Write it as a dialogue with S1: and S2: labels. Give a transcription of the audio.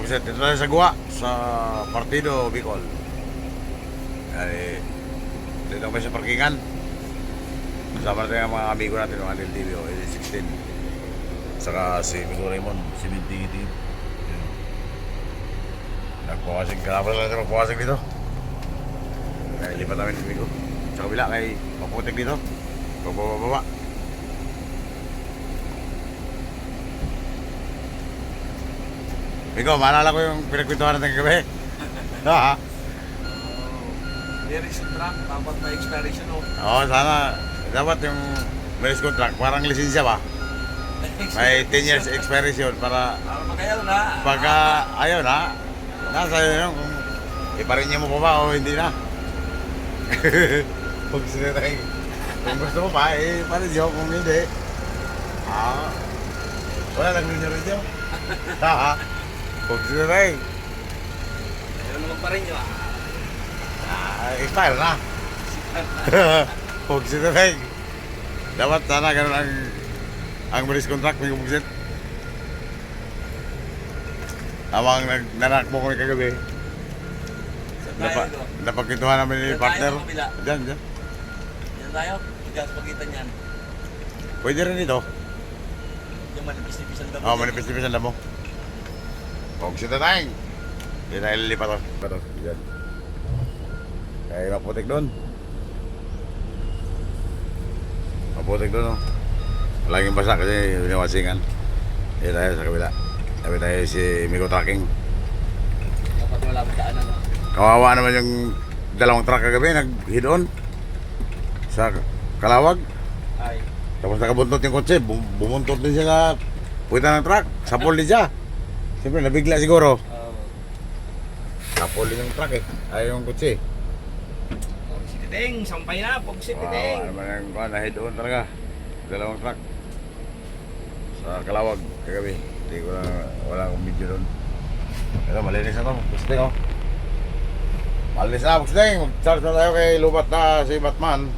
S1: Pugset, dito tayo sa Gua, sa Partido Bicol. Ay, dito kami sa parkingan. Kasama natin ang mga amigo natin, mga LTV, 16. Saka si Migo Raymond, si Minti. Nagpawasing, kalabas lang natin magpawasing dito. Kaya lipat namin ni Migo. Sa kabila, kay maputik dito. Bababa. Migo, maalala ko yung pinagkwentuhan natin kagabi.
S2: There is a truck, dapat may expiration o.
S1: Oo, sana. Dapat yung marriage contract, parang lisensya ba? May 10 years expiration para
S2: Para magayaw na.
S1: pagka ayaw na, nasa yun kung iparinyo mo pa ba o hindi na. Kung sinatay, kung gusto mo pa, parinyo, kung hindi. Wala nag-renew. Kung sinatay,
S2: Meron naman pa rin yun.
S1: expire na. Kung sinatay, dapat sana ganun ang marriage contract, may kumagsit. Amang nanak mo kami kagabi. Napagkintuhan namin ni partner. Diyan.
S2: Yan tayo, igas pagitan yan.
S1: Pwede rin ito.
S2: Yung manipis-nipis ang damo.
S1: Oo, manipis-nipis ang damo. Huwag sita tayong. Hindi tayo lilipat o. Diyan. Kaya maputik doon. Maputik doon o. Laging basa kasi binawasingan. Hindi tayo sa kabila. Sabi tayo si Migo Trucking.
S2: Dapat wala mo daanan.
S1: Kawawa naman yung dalawang truck kagabi, nag-hid-on sa Kalawag.
S2: Ay.
S1: Tapos nakabuntot yung kotse, bumuntot din siya sa puwitan ng truck. Sapol din siya. Siyempre, nabigla siguro. Sapol din yung truck eh. Ayaw yung kotse.
S2: Si Titeng, sampay na. Pag si Titeng.
S1: Ano naman yung na-hid-on talaga. Dalawang truck. Sa Kalawag kagabi. Hindi ko na, wala akong video doon. Ito, malinis na ito. Gusto ko. Malinis na, Buxdeng. Mag-charge na tayo kay Lubat na si Batman.